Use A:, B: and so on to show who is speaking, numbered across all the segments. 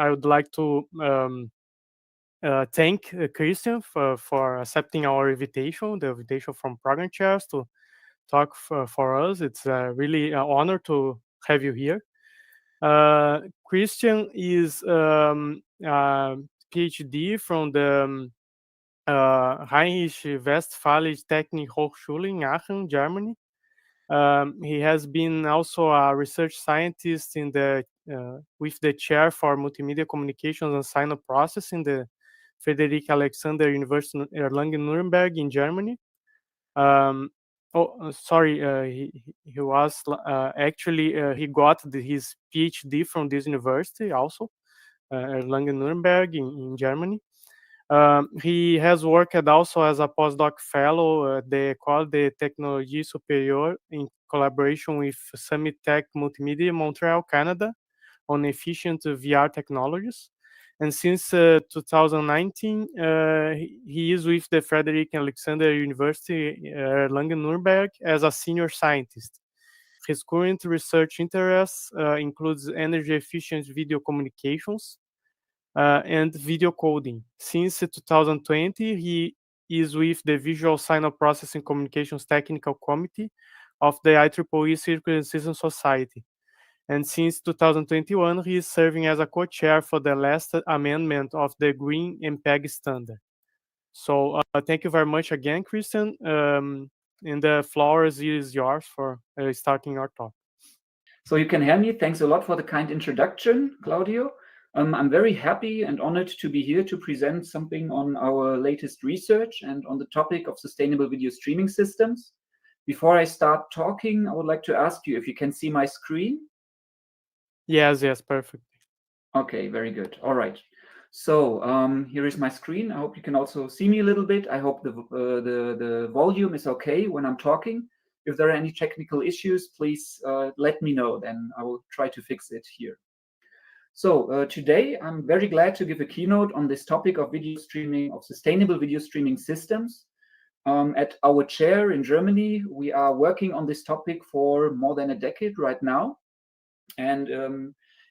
A: I would like to thank Christian for accepting our invitation, the invitation from Program Chairs to talk for us. It's really an honor to have you here. Christian is PhD from the Rheinisch-Westfälische Technische Hochschule in Aachen, Germany. He has been also a research scientist in the with the chair for multimedia communications and signal processing, the Friedrich-Alexander University Erlangen-Nürnberg in Germany. He was actually he got his PhD from this university also, Erlangen-Nürnberg in Germany. He has worked also as a postdoc-fellow at the École de technologie supérieure in collaboration with Summit Tech Multimedia, Montréal, Canada, on efficient VR technologies. And since 2019, he is with the Friedrich-Alexander University, Erlangen-Nürnberg, as a senior scientist. His current research interests includes energy-efficient video communications and video coding. Since 2020, he is with the Visual Signal Processing Communications Technical Committee of the IEEE Circular System Society. And since 2021, he is serving as a co-chair for the last amendment of the Green-MPEG standard. So thank you very much again, Christian. And the floor is yours for starting our talk.
B: So you can hear me. Thanks a lot for the kind introduction, Claudio. I'm very happy and honored to be here to present something on our latest research and on the topic of sustainable video streaming systems. Before I start talking, I would like to ask you if you can see my screen.
A: Yes, perfect.
B: Okay, very good. All right. So here is my screen. I hope you can also see me a little bit. I hope the volume is okay when I'm talking. If there are any technical issues, please let me know, then I will try to fix it here. So today, I'm very glad to give a keynote on this topic of video streaming, of sustainable video streaming systems. At our chair in Germany, we are working on this topic for more than a decade right now. And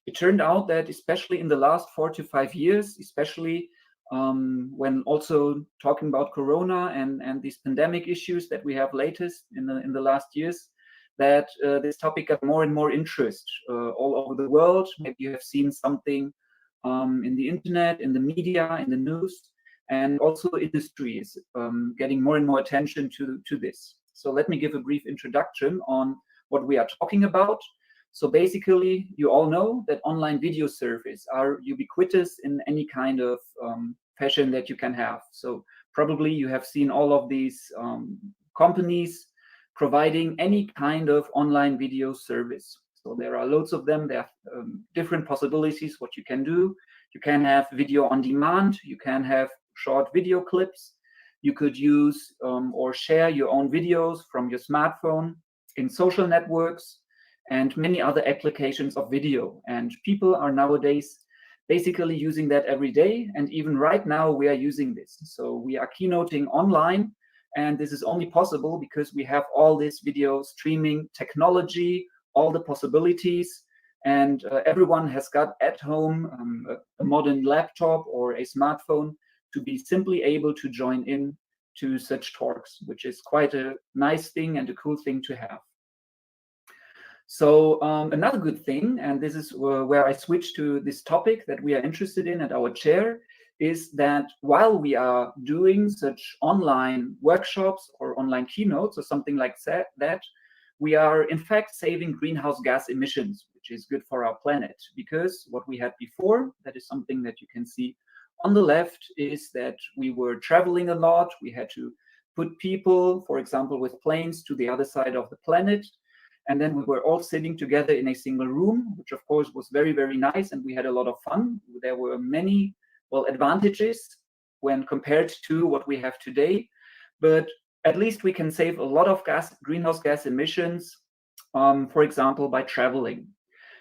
B: it turned out that especially in the last 4 to 5 years, especially when also talking about Corona and these pandemic issues that we have latest in the last years, that this topic got more and more interest all over the world. Maybe you have seen something in the internet, in the media, in the news, and also industry is getting more and more attention to this. So let me give a brief introduction on what we are talking about. So basically, you all know that online video service are ubiquitous in any kind of fashion that you can have. So probably you have seen all of these companies providing any kind of online video service. So there are loads of them. There are different possibilities what you can do. You can have video on demand. You can have short video clips. You could use or share your own videos from your smartphone in social networks and many other applications of video. And people are nowadays basically using that every day. And even right now, we are using this. So we are keynoting online. And this is only possible because we have all this video streaming technology, all the possibilities. And everyone has got at home a modern laptop or a smartphone to be simply able to join in to such talks, which is quite a nice thing and a cool thing to have. So another good thing, and this is where I switch to this topic that we are interested in at our chair, is that while we are doing such online workshops or online keynotes or something like that, we are in fact saving greenhouse gas emissions, which is good for our planet. Because what we had before, that is something that you can see on the left, is that we were traveling a lot. We had to put people, for example, with planes to the other side of the planet. And then we were all sitting together in a single room, which of course was very, very nice. And we had a lot of fun. There were many, advantages when compared to what we have today. But at least we can save a lot of greenhouse gas emissions, for example, by traveling.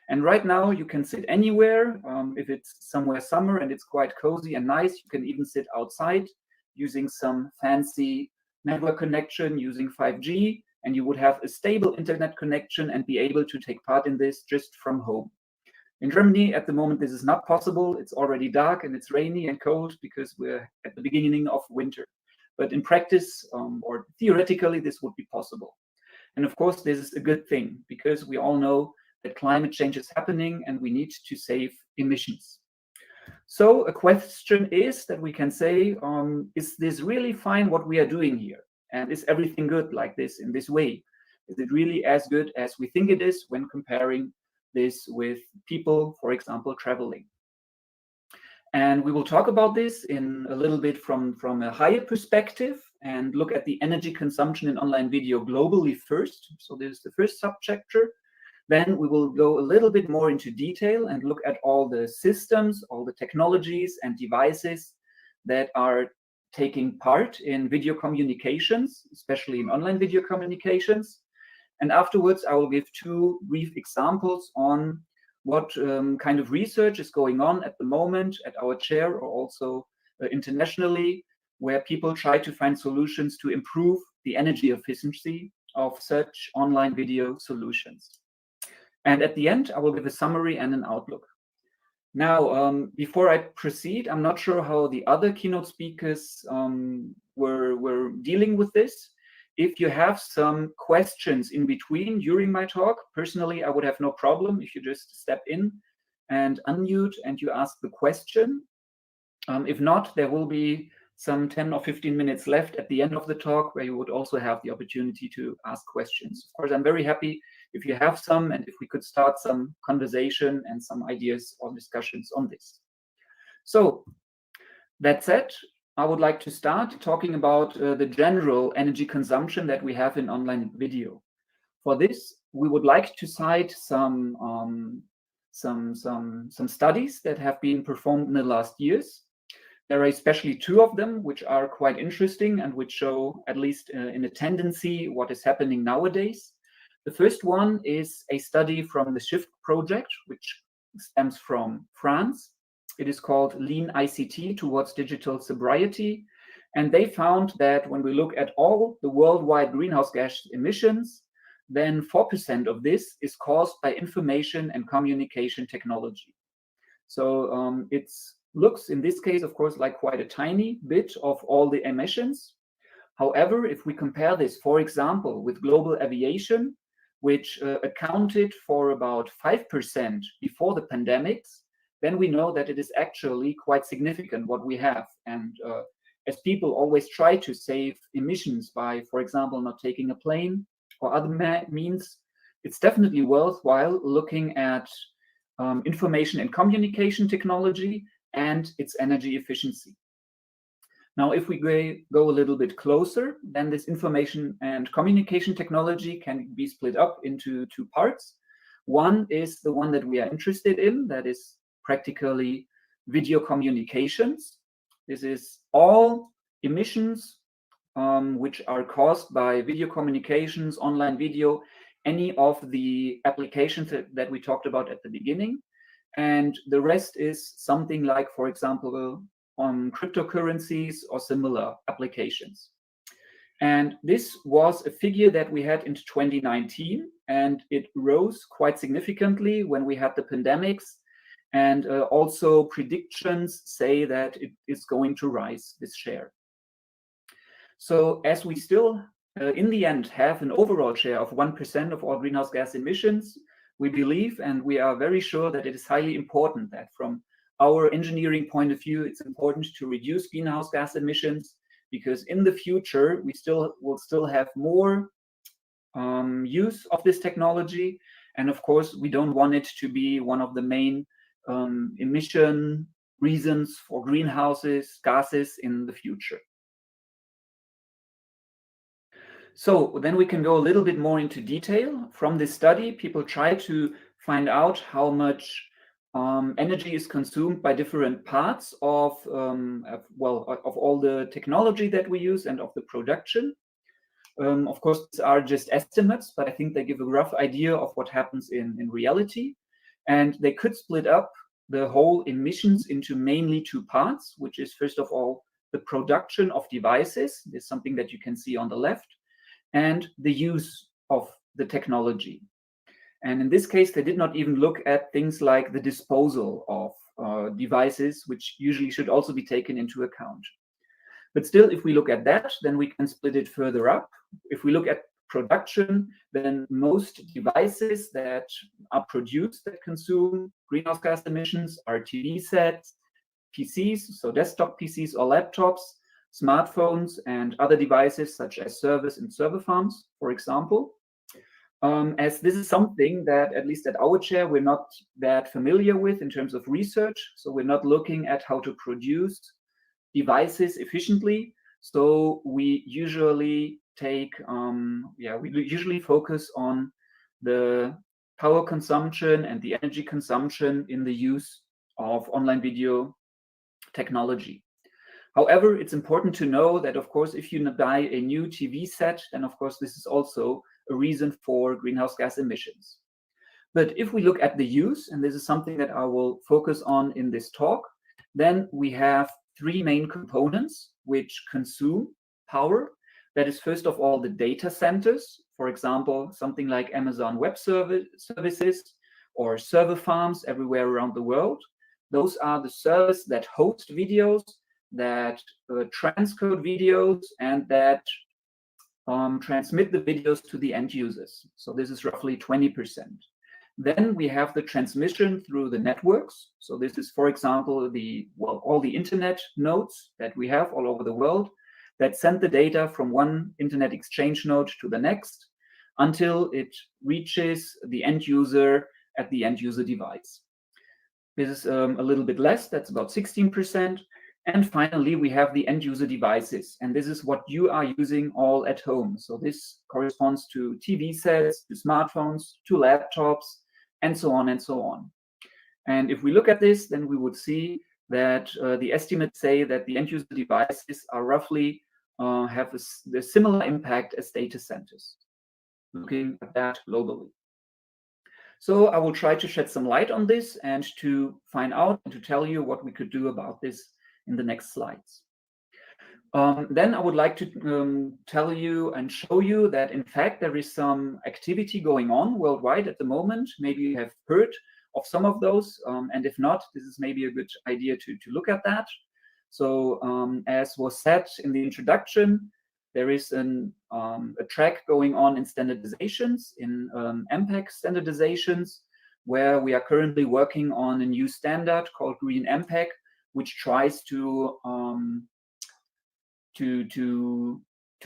B: And right now you can sit anywhere. If it's somewhere summer and it's quite cozy and nice, you can even sit outside using some fancy network connection using 5G. And you would have a stable internet connection and be able to take part in this just from home. In Germany, at the moment, this is not possible. It's already dark and it's rainy and cold because we're at the beginning of winter. But in practice, or theoretically, this would be possible. And of course, this is a good thing because we all know that climate change is happening and we need to save emissions. So a question is that we can say, is this really fine what we are doing here? And is everything good like this in this way? Is it really as good as we think it is when comparing this with people, for example, traveling? And we will talk about this in a little bit from a higher perspective and look at the energy consumption in online video globally first. So this is the first subchapter. Then we will go a little bit more into detail and look at all the systems, all the technologies and devices that are taking part in video communications, especially in online video communications. And afterwards, I will give 2 brief examples on what kind of research is going on at the moment at our chair or also internationally, where people try to find solutions to improve the energy efficiency of such online video solutions. And at the end, I will give a summary and an outlook. Now, before I proceed, I'm not sure how the other keynote speakers were dealing with this. If you have some questions in between during my talk, personally, I would have no problem if you just step in and unmute and you ask the question. If not, there will be some 10 or 15 minutes left at the end of the talk where you would also have the opportunity to ask questions. Of course, I'm very happy if you have some and if we could start some conversation and some ideas or discussions on this. So that said, I would like to start talking about the general energy consumption that we have in online video. For this, we would like to cite some studies that have been performed in the last years. There are especially 2 of them which are quite interesting and which show, at least in a tendency, what is happening nowadays. The first one is a study from the SHIFT project, which stems from France. It is called Lean ICT Towards Digital Sobriety. And they found that when we look at all the worldwide greenhouse gas emissions, then 4% of this is caused by information and communication technology. So it looks in this case, of course, like quite a tiny bit of all the emissions. However, if we compare this, for example, with global aviation, which accounted for about 5% before the pandemics, then we know that it is actually quite significant what we have. And as people always try to save emissions by, for example, not taking a plane or other means, it's definitely worthwhile looking at information and communication technology and its energy efficiency. Now, if we go a little bit closer, then this information and communication technology can be split up into 2 parts. One is the one that we are interested in, that is practically video communications. This is all emissions which are caused by video communications, online video, any of the applications that we talked about at the beginning. And the rest is something like, for example, on cryptocurrencies or similar applications. And this was a figure that we had in 2019, and it rose quite significantly when we had the pandemics. And also predictions say that it is going to rise, this share. So as we still, in the end, have an overall share of 1% of all greenhouse gas emissions, we believe and we are very sure that it is highly important that from our engineering point of view, it's important to reduce greenhouse gas emissions, because in the future, we will still have more use of this technology. And of course, we don't want it to be one of the main emission reasons for greenhouse gases in the future. So then we can go a little bit more into detail. From this study, people try to find out how much energy is consumed by different parts of all the technology that we use and of the production. Of course, these are just estimates, but I think they give a rough idea of what happens in reality. And they could split up the whole emissions into mainly 2 parts, which is first of all, the production of devices. There's something that you can see on the left, and the use of the technology. And in this case, they did not even look at things like the disposal of devices, which usually should also be taken into account. But still, if we look at that, then we can split it further up. If we look at production, then most devices that are produced that consume greenhouse gas emissions are TV sets, PCs, so desktop PCs or laptops, smartphones, and other devices such as servers and server farms, for example. As this is something that, at least at our chair, we're not that familiar with in terms of research. So we're not looking at how to produce devices efficiently. So we usually usually focus on the power consumption and the energy consumption in the use of online video technology. However, it's important to know that, of course, if you buy a new TV set, then of course this is also a reason for greenhouse gas emissions. But if we look at the use, and this is something that I will focus on in this talk, then we have three main components which consume power. That is, first of all, the data centers, for example, something like Amazon Web Services or server farms everywhere around the world. Those are the servers that host videos, that transcode videos, and that transmit the videos to the end users. So this is roughly 20%. Then we have the transmission through the networks. So this is, for example, all the internet nodes that we have all over the world that send the data from one internet exchange node to the next until it reaches the end user at the end user device. This is a little bit less, that's about 16%. And finally, we have the end user devices. And this is what you are using all at home. So this corresponds to TV sets, to smartphones, to laptops, and so on and so on. And if we look at this, then we would see that the estimates say that the end user devices are roughly have a similar impact as data centers, looking at that globally. So I will try to shed some light on this and to find out and to tell you what we could do about this in the next slides. Then I would like to tell you and show you that, in fact, there is some activity going on worldwide at the moment. Maybe you have heard of some of those, and if not, this is maybe a good idea to look at that. So as was said in the introduction, there is a track going on in standardizations, in MPEG standardizations, where we are currently working on a new standard called Green-MPEG, which tries to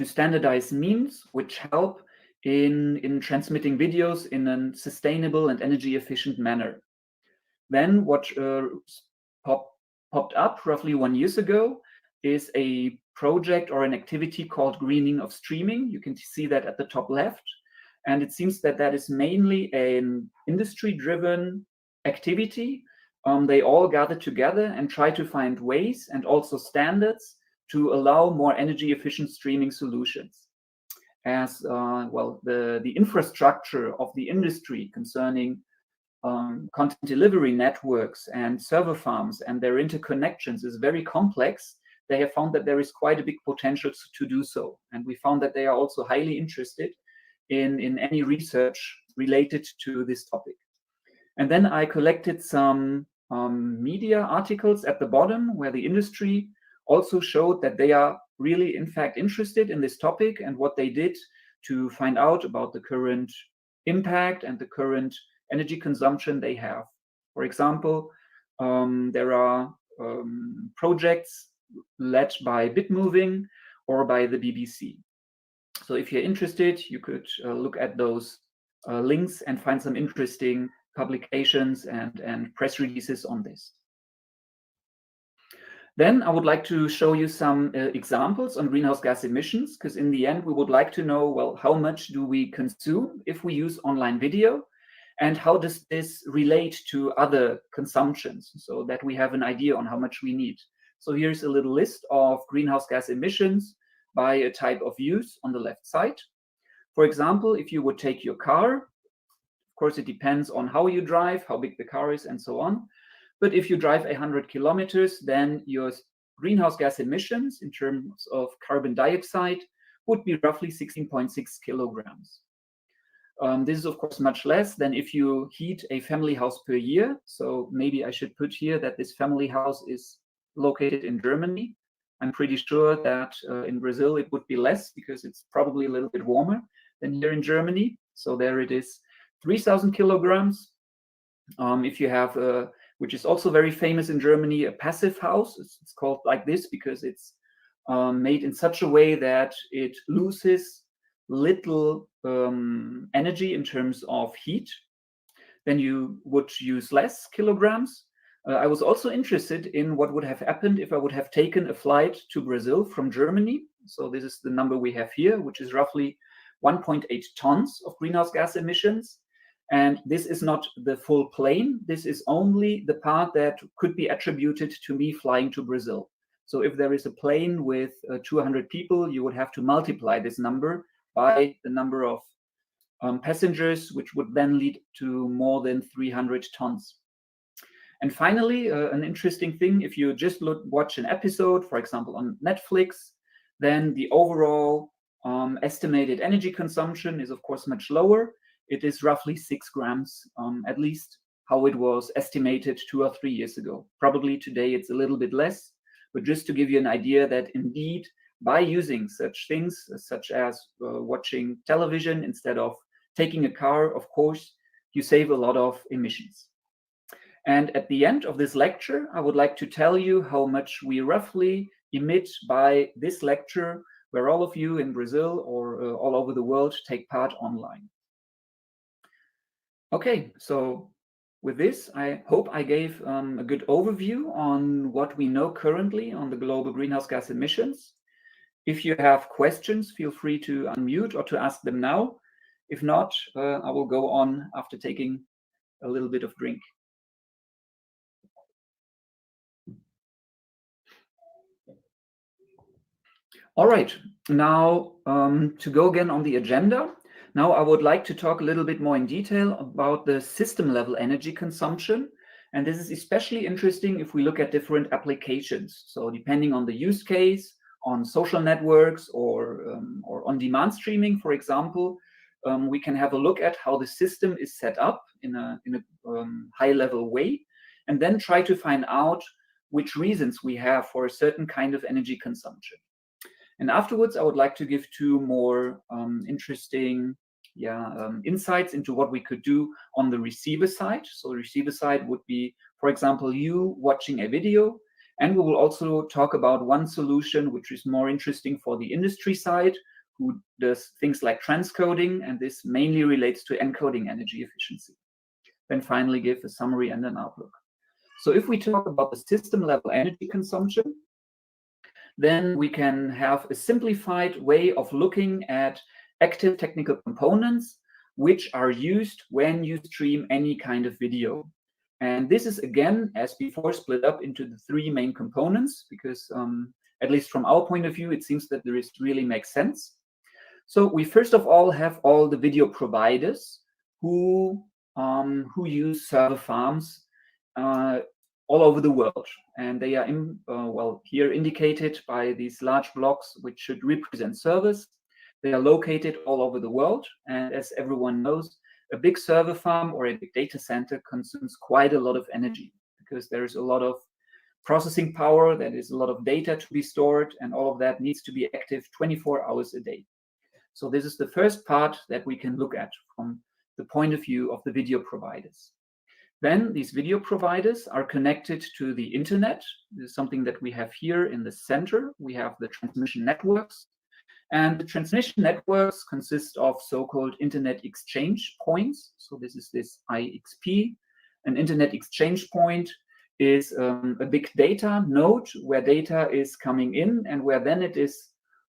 B: standardize means which help in transmitting videos in a sustainable and energy efficient manner. Then what popped up roughly 1 year ago is a project or an activity called greening of streaming. You can see that at the top left. And it seems that that is mainly an industry-driven activity. They all gather together and try to find ways and also standards to allow more energy efficient streaming solutions. As the infrastructure of the industry concerning content delivery networks and server farms and their interconnections is very complex. They have found that there is quite a big potential to do so. And we found that they are also highly interested in any research related to this topic. And then I collected some media articles at the bottom where the industry also showed that they are really, in fact, interested in this topic and what they did to find out about the current impact and the current energy consumption they have. For example, there are projects led by Bitmoving or by the BBC. So if you're interested, you could look at those links and find some interesting publications and press releases on this. Then I would like to show you some examples on greenhouse gas emissions, because in the end, we would like to know, well, how much do we consume if we use online video? And how does this relate to other consumptions so that we have an idea on how much we need? So here's a little list of greenhouse gas emissions by a type of use on the left side. For example, if you would take your car, of course, it depends on how you drive, how big the car is, and so on. But if you drive 100 kilometers, then your greenhouse gas emissions in terms of carbon dioxide would be roughly 16.6 kilograms. This is of course much less than if you heat a family house per year. So maybe I should put here that this family house is located in Germany. I'm pretty sure that in Brazil it would be less because it's probably a little bit warmer than here in Germany. So there it is, 3,000 kilograms. If you have, which is also very famous in Germany, a passive house. It's called like this because it's made in such a way that it loses little energy in terms of heat. Then you would use less kilograms. I was also interested in what would have happened if I would have taken a flight to Brazil from Germany. So this is the number we have here, which is roughly 1.8 tons of greenhouse gas emissions. And this is not the full plane. This is only the part that could be attributed to me flying to Brazil. So if there is a plane with 200 people, you would have to multiply this number by the number of passengers, which would then lead to more than 300 tons. And finally, an interesting thing, if you just watch an episode, for example, on Netflix, then the overall estimated energy consumption is, of course, much lower. It is roughly 6 grams, at least how it was estimated 2 or 3 years ago. Probably today it's a little bit less, but just to give you an idea that indeed, by using such things, such as watching television instead of taking a car, of course, you save a lot of emissions. And at the end of this lecture, I would like to tell you how much we roughly emit by this lecture, where all of you in Brazil or all over the world take part online. Okay, so with this, I hope I gave a good overview on what we know currently on the global greenhouse gas emissions. If you have questions, feel free to unmute or to ask them now. If not, I will go on after taking a little bit of drink. All right, now to go again on the agenda. Now I would like to talk a little bit more in detail about the system level energy consumption. And this is especially interesting if we look at different applications. So depending on the use case, on social networks or on-demand streaming, for example, we can have a look at how the system is set up in a high-level way, and then try to find out which reasons we have for a certain kind of energy consumption. And afterwards, I would like to give 2 more interesting insights into what we could do on the receiver side. So the receiver side would be, for example, you watching a video. And we will also talk about one solution, which is more interesting for the industry side, who does things like transcoding, and this mainly relates to encoding energy efficiency. Then finally give a summary and an outlook. So if we talk about the system level energy consumption, then we can have a simplified way of looking at active technical components which are used when you stream any kind of video. And this is, again, as before, split up into the 3 main components because, at least from our point of view, it seems that this really makes sense. So we first of all have all the video providers who use server farms all over the world, and they are here indicated by these large blocks which should represent servers. They are located all over the world, and as everyone knows, a big server farm or a big data center consumes quite a lot of energy because there is a lot of processing power, there is a lot of data to be stored, and all of that needs to be active 24 hours a day. So this is the first part that we can look at from the point of view of the video providers. Then these video providers are connected to the internet. This is something that we have here in the center. We have the transmission networks. And the transmission networks consist of so-called internet exchange points. So this is this IXP. An internet exchange point is a big data node where data is coming in and where then it is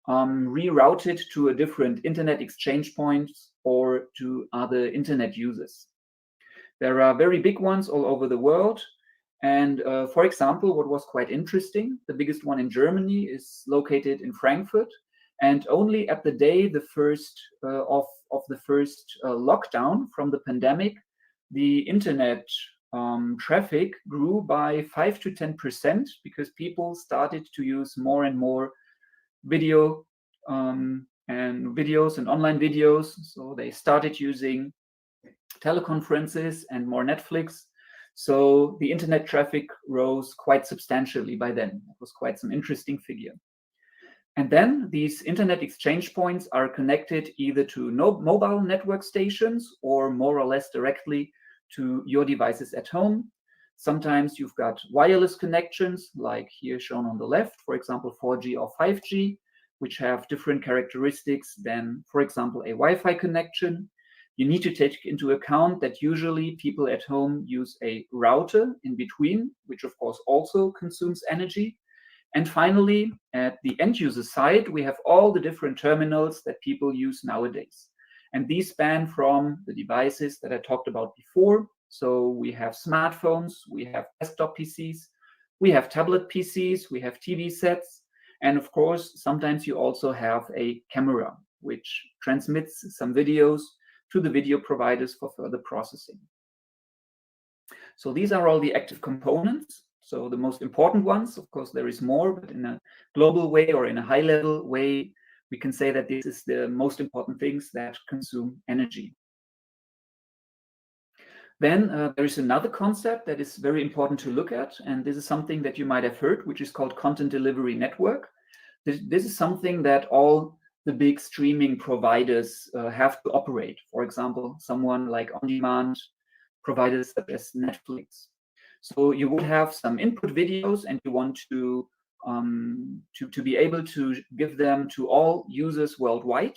B: rerouted to a different internet exchange points or to other internet users. There are very big ones all over the world. And for example, what was quite interesting, the biggest one in Germany is located in Frankfurt. And only at the day the first of the first lockdown from the pandemic, the internet traffic grew by 5 to 10% because people started to use more and more video and videos and online videos. So they started using teleconferences and more Netflix. So the internet traffic rose quite substantially by then. It was quite some interesting figure. And then these internet exchange points are connected either to mobile network stations or more or less directly to your devices at home. Sometimes you've got wireless connections, like here shown on the left, for example, 4G or 5G, which have different characteristics than, for example, a Wi-Fi connection. You need to take into account that usually people at home use a router in between, which of course also consumes energy. And finally, at the end user side, we have all the different terminals that people use nowadays. And these span from the devices that I talked about before. So we have smartphones, we have desktop PCs, we have tablet PCs, we have TV sets. And of course, sometimes you also have a camera, which transmits some videos to the video providers for further processing. So these are all the active components. So the most important ones, of course, there is more, but in a global way or in a high-level way, we can say that this is the most important things that consume energy. Then there is another concept that is very important to look at, and this is something that you might have heard, which is called content delivery network. This is something that all the big streaming providers have to operate. For example, someone like on-demand providers such as Netflix. So you would have some input videos and you want to be able to give them to all users worldwide.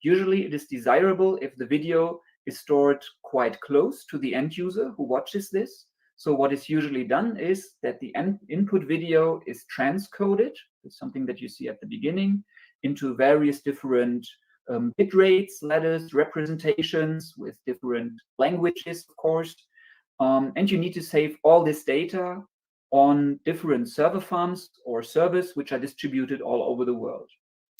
B: Usually it is desirable if the video is stored quite close to the end user who watches this. So what is usually done is that the input video is transcoded, it's something that you see at the beginning, into various different bit rates, ladders, representations with different languages, of course. And you need to save all this data on different server farms or servers which are distributed all over the world.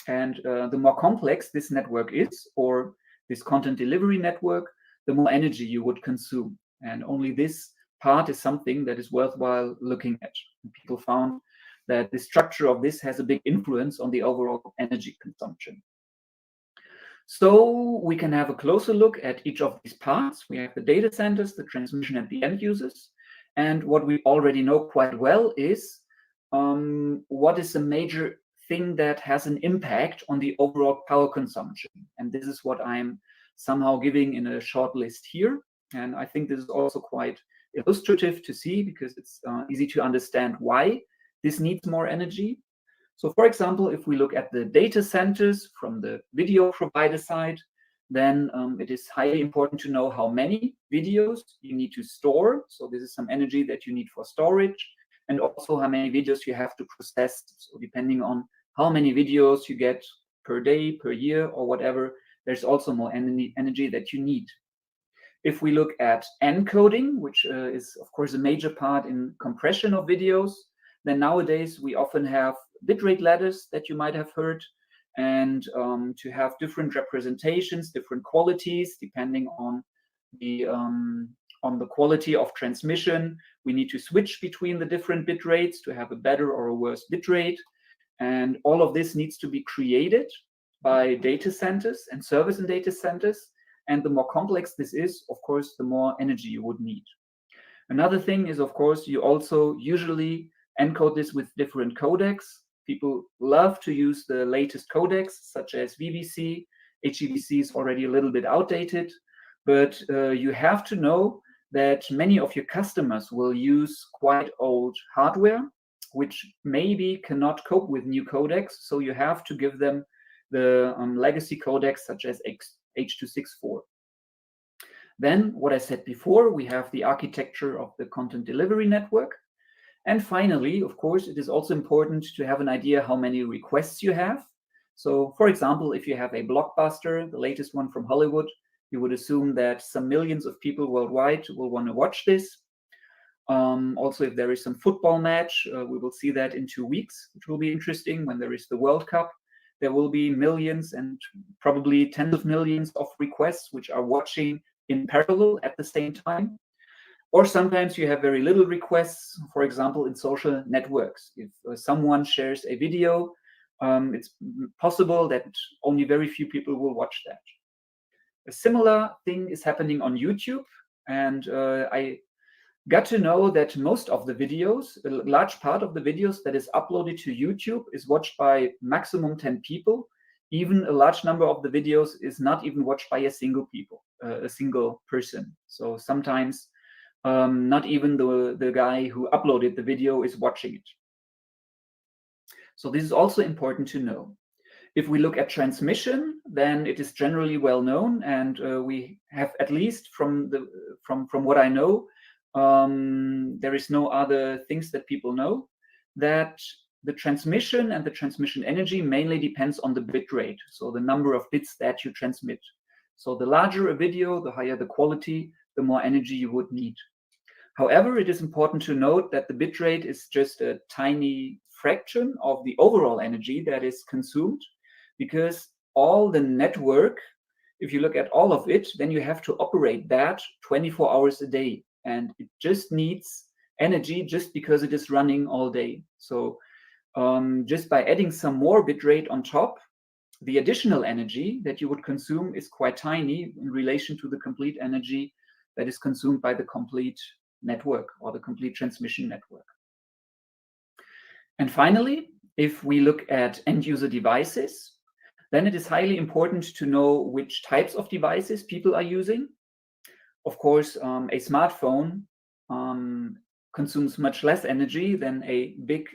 B: And the more complex this network is, or this content delivery network, the more energy you would consume. And only this part is something that is worthwhile looking at. And people found that the structure of this has a big influence on the overall energy consumption. So we can have a closer look at each of these parts. We have the data centers, the transmission, and the end users. And what we already know quite well is what is a major thing that has an impact on the overall power consumption. And this is what I'm somehow giving in a short list here. And I think this is also quite illustrative to see because it's easy to understand why this needs more energy. So for example, if we look at the data centers from the video provider side, then it is highly important to know how many videos you need to store. So this is some energy that you need for storage, and also how many videos you have to process. So depending on how many videos you get per day, per year, or whatever, there's also more energy that you need. If we look at encoding, which is of course a major part in compression of videos, then nowadays we often have bitrate ladders that you might have heard, and to have different representations, different qualities, depending on the quality of transmission, we need to switch between the different bit rates to have a better or a worse bit rate. And all of this needs to be created by data centers and servers in data centers. And the more complex this is, of course, the more energy you would need. Another thing is, of course, you also usually encode this with different codecs. People love to use the latest codecs, such as VVC. HEVC is already a little bit outdated, but you have to know that many of your customers will use quite old hardware, which maybe cannot cope with new codecs. So you have to give them the legacy codecs, such as H.264. Then, what I said before, we have the architecture of the content delivery network. And finally, of course, it is also important to have an idea how many requests you have. So, for example, if you have a blockbuster, the latest one from Hollywood, you would assume that some millions of people worldwide will want to watch this. Also, if there is some football match, we will see that in 2 weeks, which will be interesting. When there is the World Cup, there will be millions and probably tens of millions of requests which are watching in parallel at the same time. Or sometimes you have very little requests, for example, in social networks. If someone shares a video it's possible that only very few people will watch that. A similar thing is happening on YouTube, and I got to know that most of the videos, a large part of the videos that is uploaded to YouTube is watched by maximum 10 people. Even a large number of the videos is not even watched by a single person. So sometimes not even the guy who uploaded the video is watching it. So this is also important to know. If we look at transmission, then it is generally well known, and we have, at least from what I know, there is no other things that people know, that the transmission and the transmission energy mainly depends on the bit rate, so the number of bits that you transmit. So the larger a video, the higher the quality, the more energy you would need. However, it is important to note that the bit rate is just a tiny fraction of the overall energy that is consumed, because all the network, if you look at all of it, then you have to operate that 24 hours a day. And it just needs energy just because it is running all day. So just by adding some more bitrate on top, the additional energy that you would consume is quite tiny in relation to the complete energy that is consumed by the complete network or the complete transmission network. And finally, if we look at end-user devices, then it is highly important to know which types of devices people are using. Of course, a smartphone consumes much less energy than a big